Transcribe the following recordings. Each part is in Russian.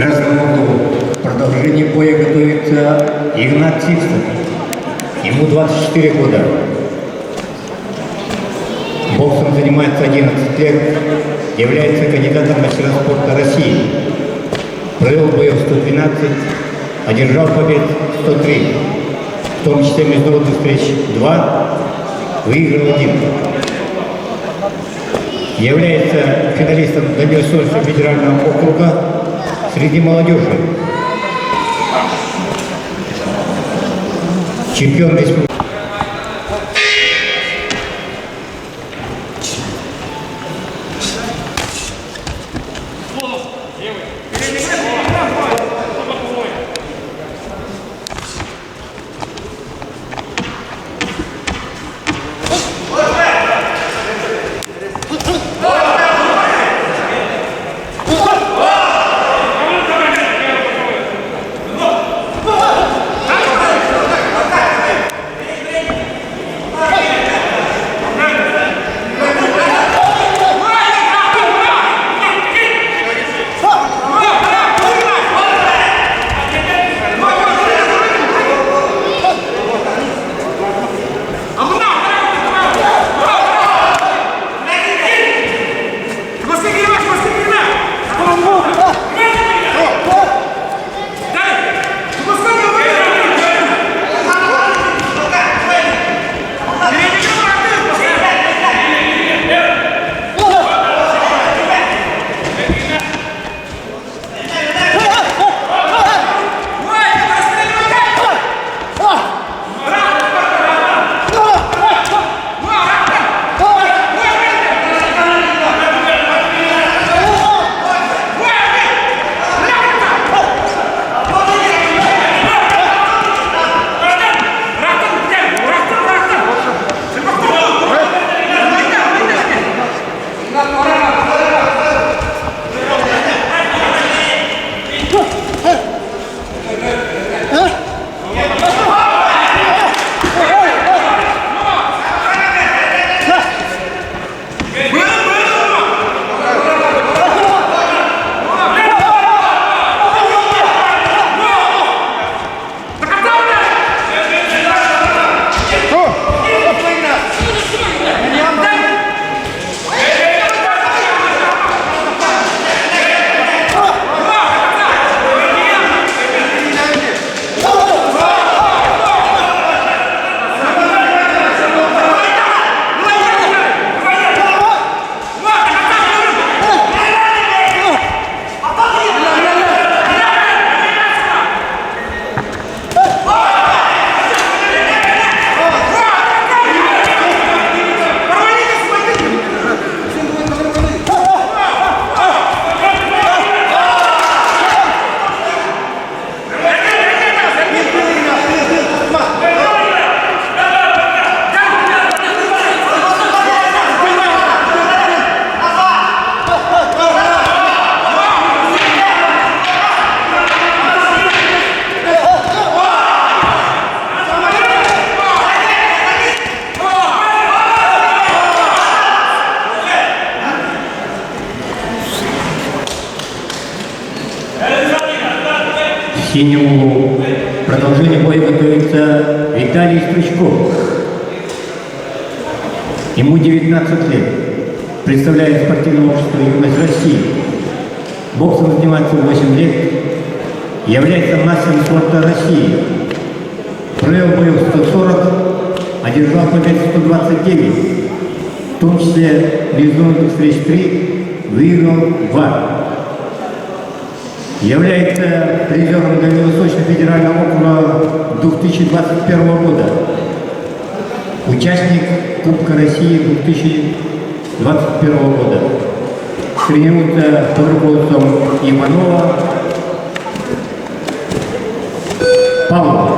Красному углу в продолжении боя готовится Игнат Тивстов. Ему 24 года. Боксом занимается 11 лет, является кандидатом в мастера спорта России. Провел боев 112, одержал побед 103, в том числе международных встреч 2, выиграл 1. Является финалистом Добросольского федерального округа среди молодежи. Чемпион республики. В синем углу продолжение боя готовится Виталий Стручков. Ему 19 лет. Представляет спортивное общество «Юность России». Боксом занимается 8 лет. Является мастером спорта России. Провел боев 140, одержал победу 129. В том числе международных встреч 3, выиграл 2. Является призером Дальневосточного федерального округа 2021 года. Участник Кубка России 2021 года. Тренируется под руководством Иванова Павла.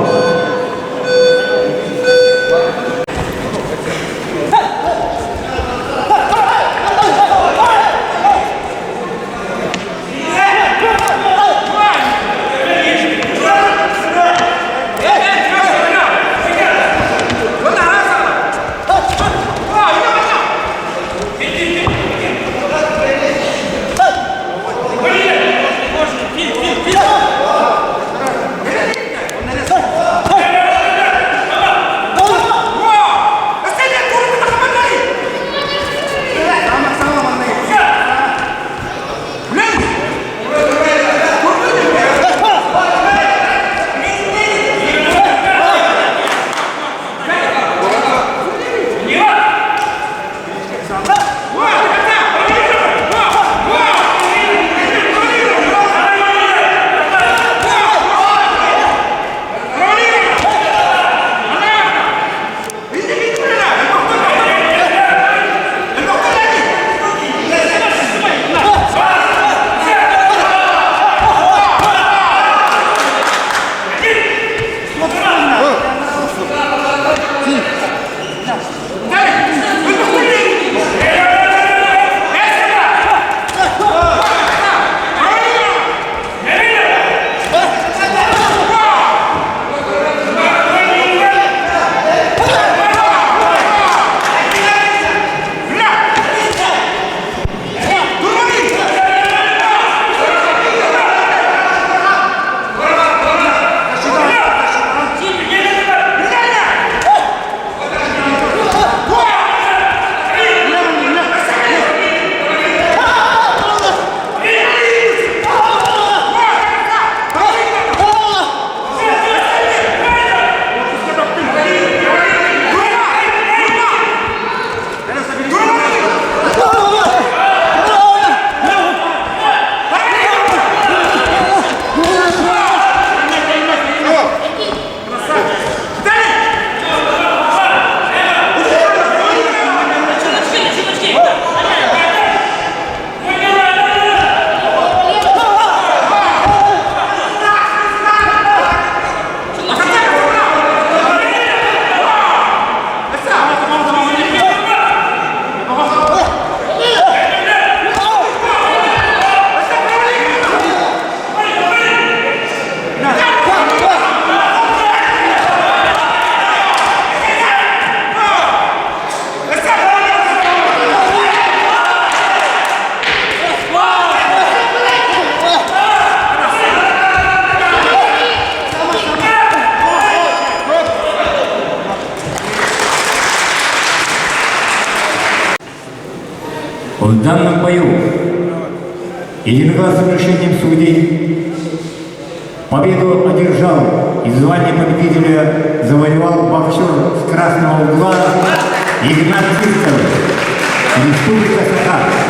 В данном бою единогласным решением судей победу одержал и звание победителя завоевал боксер с красного угла Игнат Чистов, Республика Саха.